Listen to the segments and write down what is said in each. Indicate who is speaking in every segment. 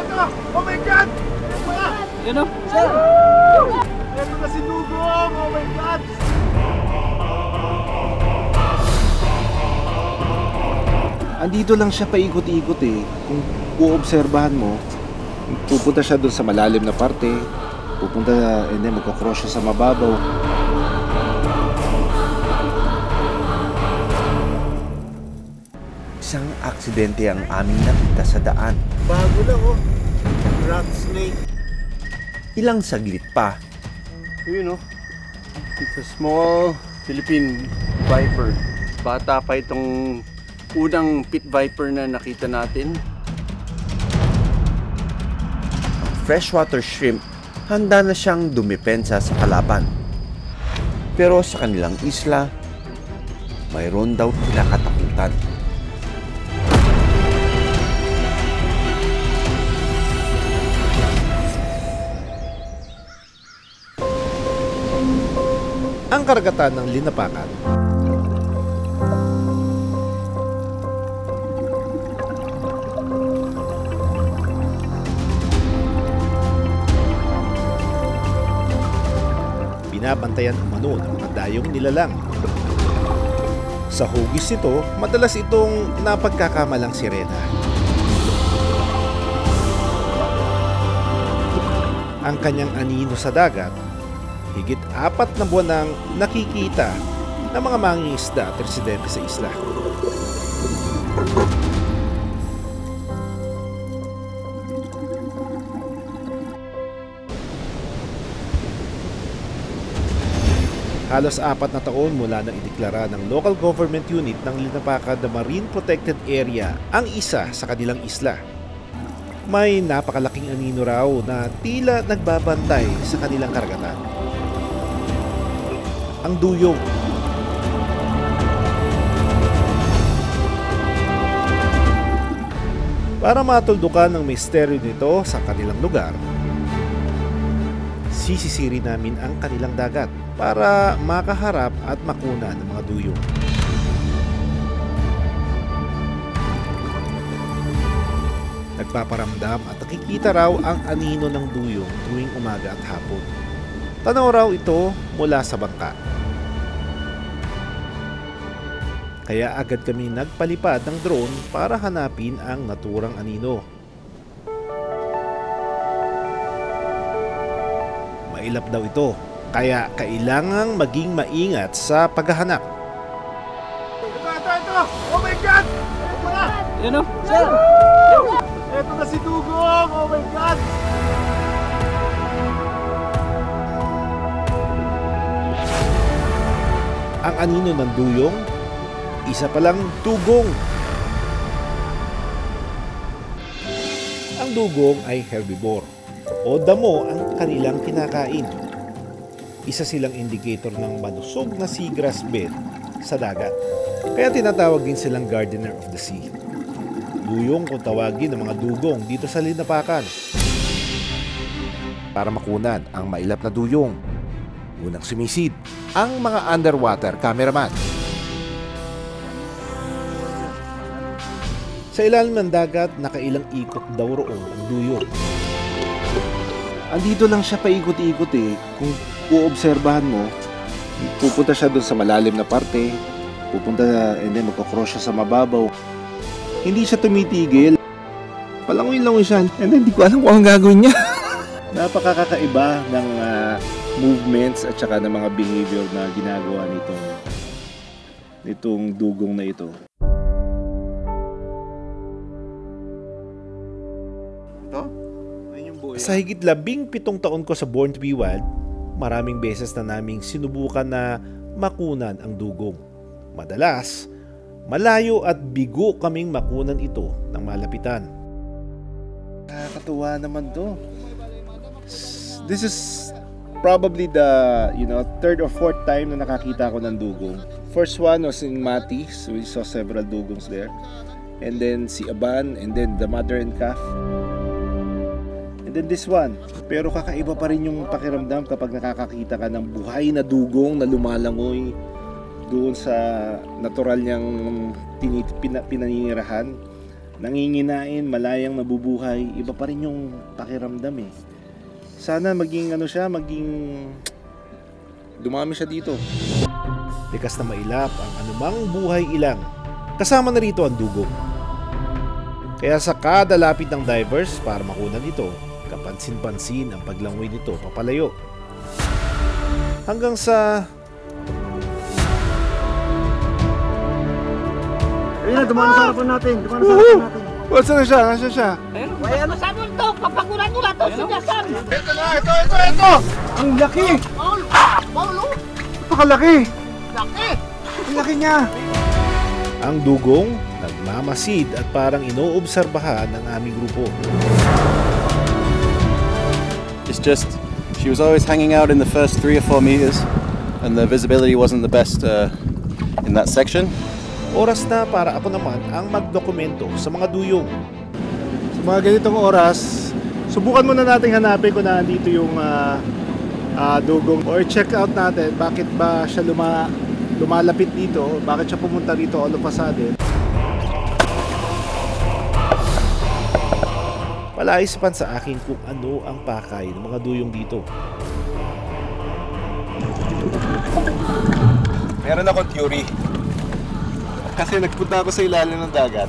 Speaker 1: ito! Oh my God!
Speaker 2: Yan o.
Speaker 1: Sir! Ito na si Dugong! Oh my God!
Speaker 3: Andito lang siya paikot-ikot eh. Kung uobserbahan mo, pupunta siya doon sa malalim na parte, pupunta and then magkakross siya sa mababaw.
Speaker 4: Isang aksidente ang aming nakita sa daan.
Speaker 1: Bago lang oh. Rat snake.
Speaker 4: Ilang saglit pa,
Speaker 2: Yun o. It's a small Philippine viper. Bata pa itong unang pit viper na nakita natin.
Speaker 4: ang freshwater shrimp handa na siyang dumepensa sa kalaban. Pero sa kanilang isla, mayroon daw kinakatakutan.
Speaker 3: Ang karagatan ng Linapakan. Binabantayan umano ng mga dayong nilalang. Sa hugis nito, madalas itong napagkakamalang sirena. Ang kanyang anino sa dagat, higit 4 na buwan nang nakikita ng mga mangingisda at residente sa isla. Halos 4 na taon mula nang ideklara ng local government unit ng Linapakan na Marine Protected Area ang isa sa kanilang isla. May napakalaking anino raw na tila nagbabantay sa kanilang karagatan. Ang duyong. Para matuldukan ng misteryo nito sa kanilang lugar, sisisiri namin ang kanilang dagat para makaharap at makuna ng mga duyong. Nagpaparamdam at nakikita raw ang anino ng duyong tuwing umaga at hapon. Tanaw raw ito mula sa bangka. Kaya agad kami nagpalipad ng drone para hanapin ang naturang anino. Mailap daw ito, kaya kailangang maging maingat sa paghahanap.
Speaker 1: Ito! Oh my God!
Speaker 2: Yan o.
Speaker 1: Sir! Ito na si Dugong! Oh my God!
Speaker 3: Ang anino ng duyong, isa palang dugong. Ang dugong ay herbivore o damo ang kanilang kinakain. Isa silang indicator ng malusog na seagrass bed sa dagat. Kaya tinatawag din silang gardener of the sea. Duyong kung tawagin ng mga dugong dito sa Linapakan. Para makunan ang mailap na duyong, unang sumisid ang mga underwater cameraman. Sa ilalim ng dagat, nakailang ikot daw roon ang duyong. Andito lang siya paikot-ikot eh. Kung uobserbahan mo, pupunta siya doon sa malalim na parte, pupunta and then magkakross siya sa mababaw. Hindi siya tumitigil. Palangoy-langoy siya and then hindi ko alam kung ang gagawin niya. Napakakaiba ng movements at saka ng mga behavior na ginagawa nitong dugong na ito. Sa higit 17 taon ko sa Born to be Wild, maraming beses na naming sinubukan na makunan ang dugong. Madalas, malayo at bigo kaming makunan ito ng malapitan. Nakakatuwa naman to. This is probably the third or fourth time na nakakita ko ng dugong. First one was in Mati, so we saw several dugongs there. And then si Aban, and then the mother and calf. And then this one. Pero kakaiba pa rin yung pakiramdam kapag nakakakita ka ng buhay na dugong na lumalangoy doon sa natural niyang pinaninirahan nanginginain, malayang nabubuhay, iba pa rin yung pakiramdam eh. Sana maging maging dumami siya dito. Likas na mailap ang anumang buhay ilang. Kasama na rito ang dugong. Kaya sa kada lapit ng divers para makunan ito, kapansin-pansin ang paglangoy nito papalayo. Hanggang sa
Speaker 1: Ayun na, dumaan sa harapan natin. Dumaan sa harapan natin.
Speaker 3: Nasaan na siya? Nasaan siya?
Speaker 5: Sabon to, papaguran nyo lang to, sinasan.
Speaker 3: Ito na! Ito!
Speaker 1: Ang laki!
Speaker 5: Paulo,
Speaker 1: Napakalaki!
Speaker 5: laki.
Speaker 1: Ang laki niya!
Speaker 3: Ang dugong nagmamasid at parang inoobserbahan ng aming grupo.
Speaker 6: It's just, she was always hanging out in the first 3 or 4 meters and the visibility wasn't the best in that section.
Speaker 3: Oras na para ako naman ang magdokumento sa mga duyong. Sa mga ganitong oras, subukan muna nating hanapin kung nandito yung dugong or check out natin bakit ba siya lumalapit dito, bakit siya pumunta dito all of a sudden. Palaisipan sa akin kung ano ang pakay ng mga duyong dito. Meron akong theory. Kasi nagpunta ako sa ilalim ng dagat.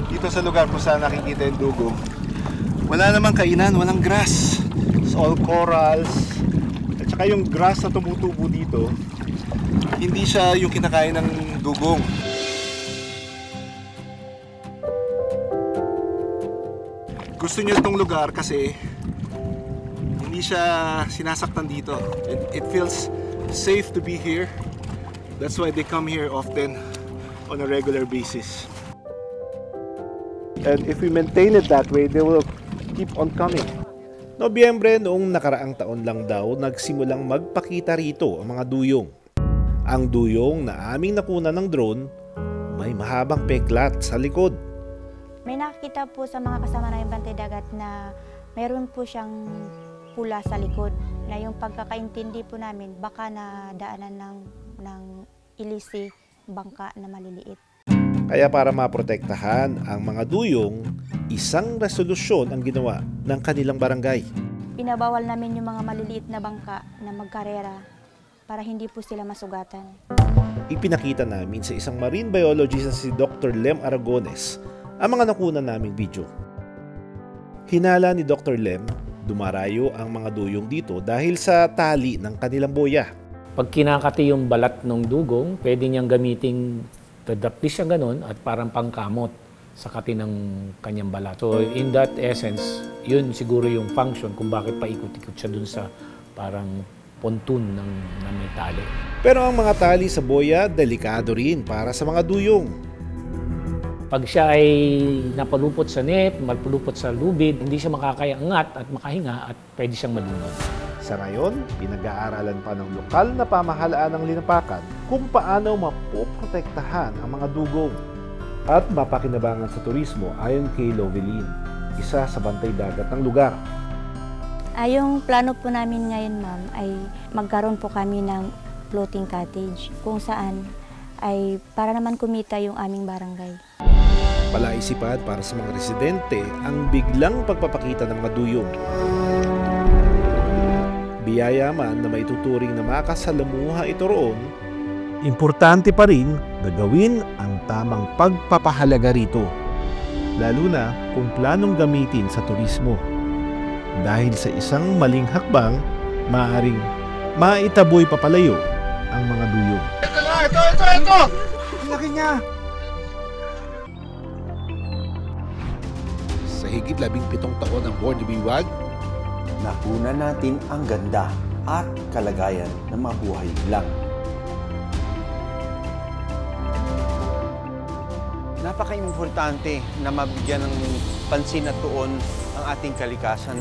Speaker 3: Dito sa lugar kung saan nakikita yung dugong. Wala namang kainan, walang grass. It's all corals. At saka yung grass na tumutubo dito, hindi siya yung kinakain ng dugong. Gusto niyo itong lugar kasi hindi siya sinasaktan dito. It feels safe to be here. That's why they come here often on a regular basis. And if we maintain it that way, they will keep on coming. Nobyembre noong nakaraang taon lang daw nagsimulang magpakita rito ang mga duyong. Ang duyong na aming nakunan ng drone may mahabang peklat sa likod.
Speaker 7: May nakakita po sa mga kasama ng bantay dagat na mayroon po siyang pula sa likod na yung pagkakaintindi po namin baka na daanan ng ilisi, bangka na maliliit.
Speaker 3: Kaya para maprotektahan ang mga duyong, isang resolusyon ang ginawa ng kanilang barangay.
Speaker 7: Pinabawal namin yung mga maliliit na bangka na magkarera para hindi po sila masugatan.
Speaker 3: Ipinakita namin sa isang marine biologist na si Dr. Lem Aragones ang mga nakunan naming video. Hinala ni Dr. Lem, dumarayo ang mga duyong dito dahil sa tali ng kanilang boya.
Speaker 8: Pag kinakati yung balat ng dugong, pwede niyang gamiting dadaplis siya ganun at parang pangkamot sa kati ng kanyang balat. So in that essence, yun siguro yung function kung bakit paikot-ikot siya dun sa parang pontoon na may tali.
Speaker 3: Pero ang mga tali sa boya, delikado rin para sa mga duyong.
Speaker 8: Pag siya ay napalupot sa net, malpulupot sa lubid, hindi siya makakayangat at makahinga at pwede siyang malunod.
Speaker 3: Sa ngayon, pinag-aaralan pa ng lokal na pamahalaan ng Linapakan kung paano mapoprotektahan ang mga dugong at mapakinabangan sa turismo ayon kay Lovelin, isa sa bantay dagat ng lugar.
Speaker 7: Yung plano po namin ngayon, ma'am, ay magkaroon po kami ng floating cottage kung saan ay para naman kumita yung aming barangay.
Speaker 3: Palaisipan para sa mga residente ang biglang pagpapakita ng mga duyong. Biyaya man na maituturing na makasalamuha ito roon, importante pa rin na gawin ang tamang pagpapahalaga rito, lalo na kung planong gamitin sa turismo. Dahil sa isang maling hakbang, maaaring maitaboy papalayo ang mga duyong.
Speaker 1: Ito! Ang laki niya!
Speaker 3: Sa higit 17 taon ng Born to be Wild,
Speaker 4: Nakuna natin ang ganda at kalagayan ng mga buhay lang. Napaka-importante na mabigyan ng pansin at tuon ang ating kalikasan.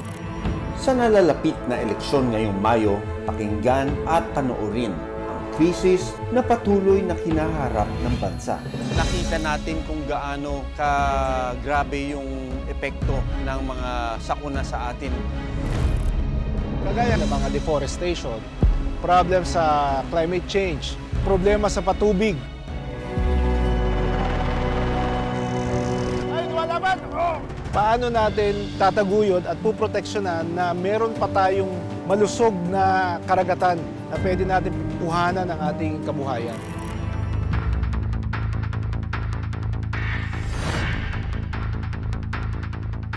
Speaker 4: Sa nalalapit na eleksyon ngayong Mayo, pakinggan at panoorin ang krisis na patuloy na kinaharap ng bansa. Nakita natin kung gaano ka-grabe yung epekto ng mga sakuna sa atin.
Speaker 1: Kagaya ng mga deforestation, problem sa climate change, problema sa patubig. Ay,
Speaker 3: Paano natin tataguyod at puproteksyonan na meron pa tayong malusog na karagatan na pwede natin kuhanan ng ating kabuhayan?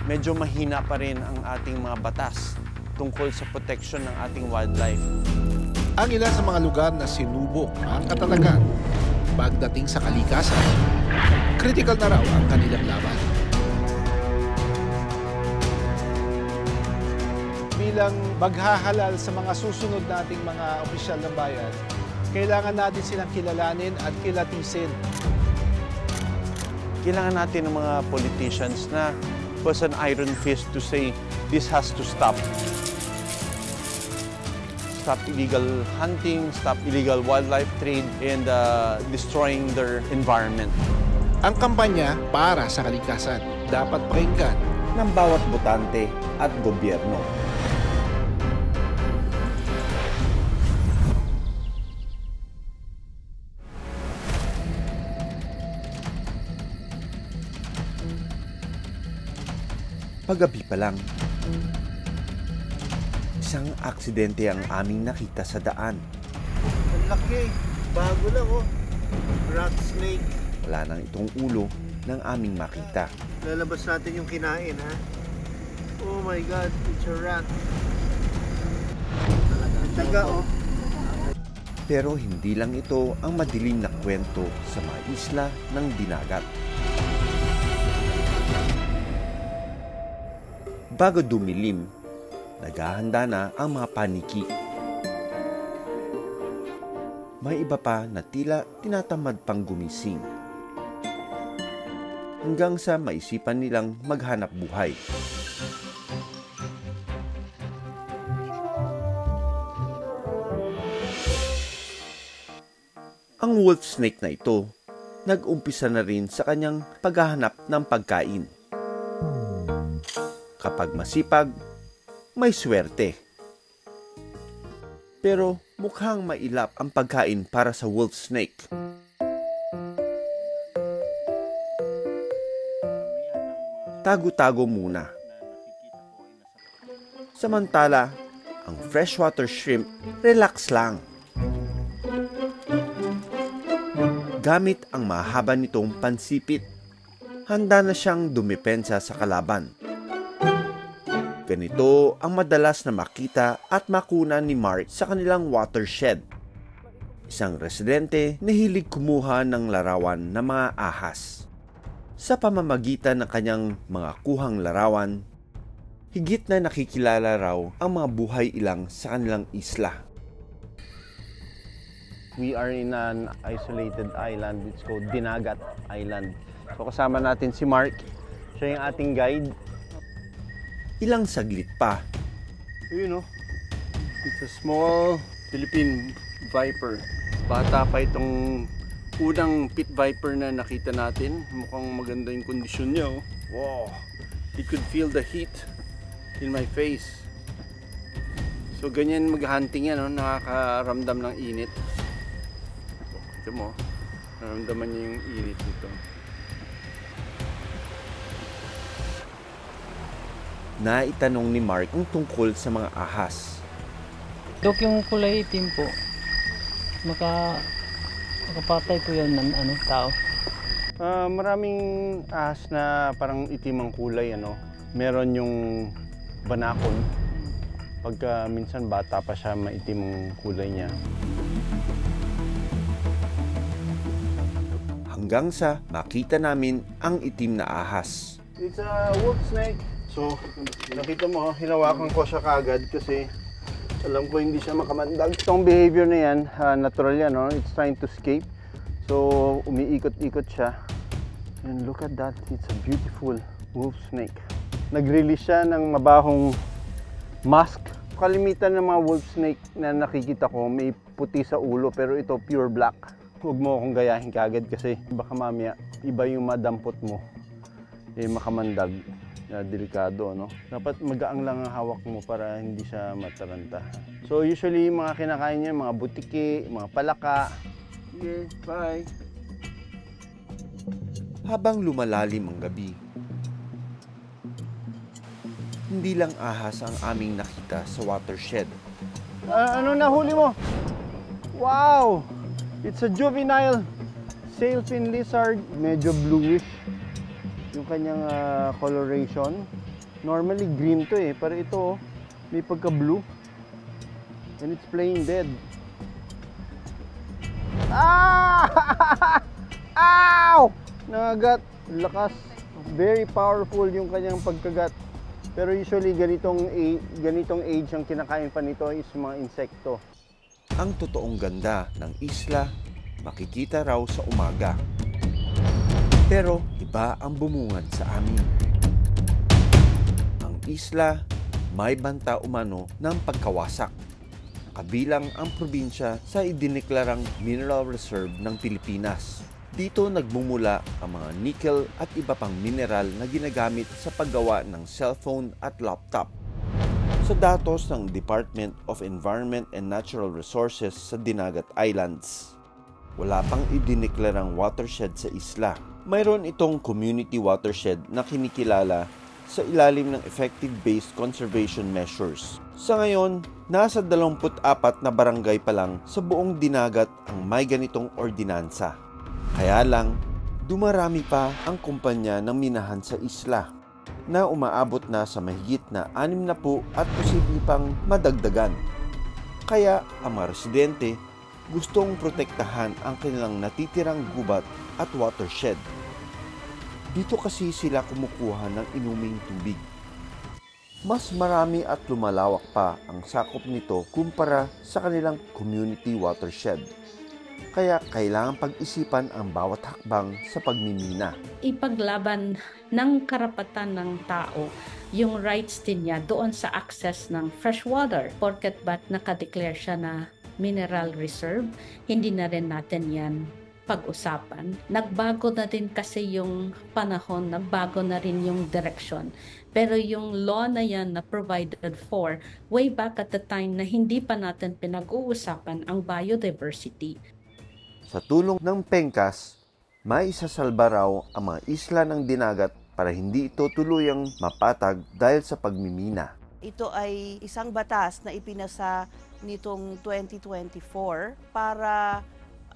Speaker 4: Medyo mahina pa rin ang ating mga batas tungkol sa protection ng ating wildlife.
Speaker 9: Ang ilan sa mga lugar na sinubok ang katatagan pagdating sa kalikasan, critical na raw ang kanilang laban.
Speaker 3: Bilang maghahalal sa mga susunod nating mga opisyal ng bayan, kailangan natin silang kilalanin at kilatisin.
Speaker 4: Kailangan natin ng mga politicians na was an iron fist to say, this has to stop. Stop illegal hunting, stop illegal wildlife trade, and destroying their environment.
Speaker 9: Ang kampanya para sa kalikasan dapat pakinggan
Speaker 4: Ng bawat botante at gobyerno. Paggabi pa lang, isang aksidente ang aming nakita sa daan.
Speaker 1: Ang laki. Bago lang oh. Rat snake.
Speaker 4: Wala nang itong ulo ng aming makita.
Speaker 1: Lalabas natin yung kinain ha. Oh my God, it's a rat. Taga oh.
Speaker 4: Pero hindi lang ito ang madilim na kwento sa mga isla ng Dinagat. Bago dumilim, naghahanda na ang mga paniki. May iba pa na tila tinatamad pang gumising. Hanggang sa maisipan nilang maghanap buhay. Ang wolf snake na ito, nag-umpisa na rin sa kanyang paghahanap ng pagkain. Kapag masipag, may swerte. Pero mukhang mailap ang pagkain para sa wolf snake. Tago-tago muna. Samantala, ang freshwater shrimp, relax lang. Gamit ang mahaba nitong pansipit, handa na siyang dumepensa sa kalaban. Ganito ang madalas na makita at makuna ni Mark sa kanilang watershed. Isang residente na hilig kumuha ng larawan ng mga ahas. Sa pamamagitan ng kanyang mga kuhang larawan, higit na nakikilala raw ang mga buhay ilang sa kanilang isla.
Speaker 2: We are in an isolated island. It's called Dinagat Island. So kasama natin si Mark. Siya yung ating guide.
Speaker 4: Ilang saglit pa.
Speaker 2: You know, it's a small Philippine viper. Bata pa itong unang pit viper na nakita natin. Mukhang maganda yung kondisyon niya. Oh. Wow! It could feel the heat in my face. So ganyan mag-hunting yan, no? Nakakaramdam ng init. Ito mo, naramdaman niya yung init nito.
Speaker 4: Naitanong ni Mark ang tungkol sa mga ahas.
Speaker 10: Dok, yung kulay itim po, makapatay po yan ng tao.
Speaker 2: Maraming ahas na parang itim ang kulay, ano. Meron yung banakon. Pagka minsan bata pa siya, maitim ang kulay niya.
Speaker 4: Hanggang sa makita namin ang itim na ahas.
Speaker 2: It's a wolf snake. So, nakita mo, hinawakan ko siya kagad kasi alam ko hindi siya makamandag. Itong behavior na yan, natural yan, no? It's trying to escape. So, umiikot-ikot siya. And look at that, it's a beautiful wolf snake. Nag-release siya ng mabahong musk. Kalimitan ng mga wolf snake na nakikita ko, may puti sa ulo, pero ito pure black. Huwag mo akong gayahin kagad kasi baka mamaya iba yung madampot mo. Makamandag. Delikado, no? Dapat magaang lang ang hawak mo para hindi siya mataranta. So usually mga kinakain niya, mga butiki, mga palaka. Okay, bye.
Speaker 4: Habang lumalalim ang gabi, Hindi lang ahas ang aming nakita sa watershed.
Speaker 2: Ano nahuli mo? Wow! It's a juvenile sailfin lizard. Medyo bluish yung kanyang coloration. Normally green to eh, pero ito may pagka-blue. And it's playing dead. Ah! Ow! Nangagat. Lakas. Very powerful yung kanyang pagkagat. Pero usually ganitong age ang kinakain pa nito is mga insekto.
Speaker 4: Ang totoong ganda ng isla makikita raw sa umaga. Pero iba ang bumungad sa amin. Ang isla may banta umano ng pagkawasak, kabilang ang probinsya sa idineklarang Mineral Reserve ng Pilipinas. Dito nagmumula ang mga nickel at iba pang mineral na ginagamit sa paggawa ng cellphone at laptop. Sa datos ng Department of Environment and Natural Resources sa Dinagat Islands, wala pang idineklarang watershed sa isla. Mayroon itong community watershed na kinikilala sa ilalim ng effective-based conservation measures. Sa ngayon, nasa 24 na barangay pa lang sa buong Dinagat ang may ganitong ordinansa. Kaya lang, dumarami pa ang kumpanya ng minahan sa isla na umaabot na sa mahigit na 60 at posible pang madagdagan. Kaya ang mga residente gustong protektahan ang kanilang natitirang gubat at watershed. Dito kasi sila kumukuha ng inuming tubig. Mas marami at lumalawak pa ang sakop nito kumpara sa kanilang community watershed. Kaya kailangan pag-isipan ang bawat hakbang sa pagmimina.
Speaker 11: Ipaglaban ng karapatan ng tao yung rights din niya doon sa access ng fresh water. Porket ba't nakadeclare siya na mineral reserve, hindi na rin natin yan pag-usapan. Nagbago na din kasi yung panahon, nagbago na rin yung direction. Pero yung law na yan na provided for way back at the time na hindi pa natin pinag-uusapan ang biodiversity.
Speaker 4: Sa tulong ng PENCAS, may isasalba raw ang mga isla ng Dinagat para hindi ito tuluyang mapatag dahil sa pagmimina.
Speaker 12: Ito ay isang batas na ipinasa nitong 2024 para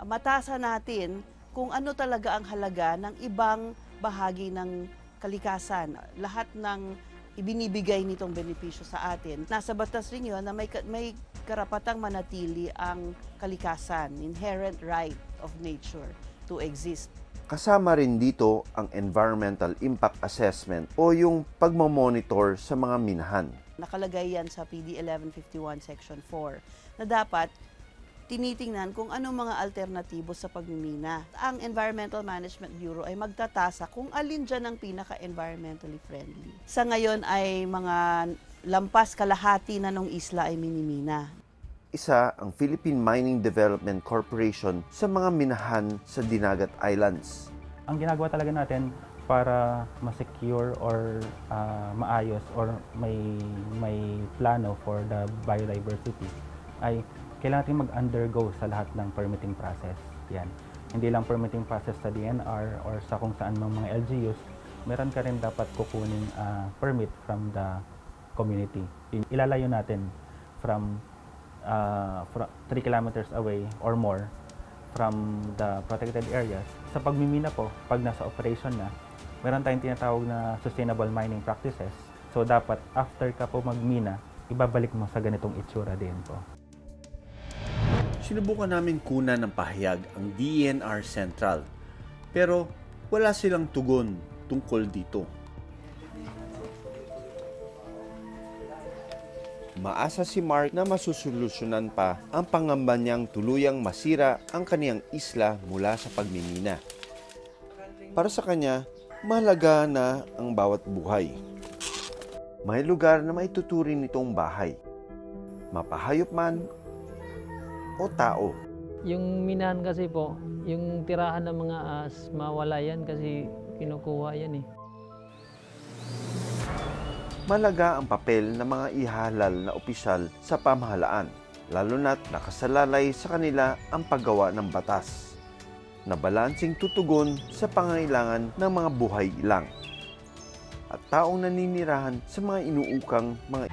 Speaker 12: matasan natin kung ano talaga ang halaga ng ibang bahagi ng kalikasan. Lahat ng ibinibigay nitong benepisyo sa atin. Nasa batas rin yun na may karapatang manatili ang kalikasan, inherent right of nature to exist.
Speaker 4: Kasama rin dito ang Environmental Impact Assessment o yung pagmamonitor sa mga minahan.
Speaker 12: Nakalagay yan sa PD 1151 Section 4 na dapat tinitingnan kung anong mga alternatibo sa pagmimina. Ang Environmental Management Bureau ay magtatasa kung alin dyan ang pinaka-environmentally friendly. Sa ngayon ay mga lampas kalahati na nung isla ay minimina.
Speaker 4: Isa ang Philippine Mining Development Corporation sa mga minahan sa Dinagat Islands.
Speaker 13: Ang ginagawa talaga natin para ma-secure or maayos or may plano for the biodiversity ay kailangan natin mag-undergo sa lahat ng permitting process. Yan. Hindi lang permitting process sa DNR or sa kung saan mga LGUs, meron ka rin dapat kukuning permit from the community. Ilalayo natin from 3 kilometers away or more from the protected areas. Sa pagmimina po, pag nasa operation na, meron tayong tinatawag na sustainable mining practices. So dapat after ka po magmina, ibabalik mo sa ganitong itsura din po.
Speaker 4: Sinubukan namin kunan ng pahayag ang DENR Central, pero wala silang tugon tungkol dito. Maasa si Mark na masusolusyonan pa ang pangamba niyang tuluyang masira ang kaniyang isla mula sa pagmimina. Para sa kanya, mahalaga na ang bawat buhay. May lugar na maituturing nitong bahay, mapahayop man o tao.
Speaker 10: Yung minahan kasi po, yung tirahan ng mga ahas, mawala yan kasi kinukuha yan eh.
Speaker 4: Malaga ang papel ng mga ihalal na opisyal sa pamahalaan, lalo na't nakasalalay sa kanila ang paggawa ng batas na balansing tutugon sa pangangailangan ng mga buhay ilang. at taong naninirahan sa mga inuukang mga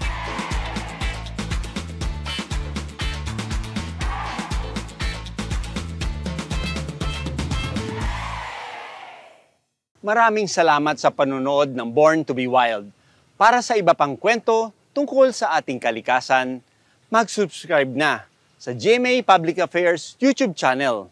Speaker 4: Maraming salamat sa panonood ng Born to be Wild. Para sa iba pang kwento tungkol sa ating kalikasan, mag-subscribe na sa GMA Public Affairs YouTube channel.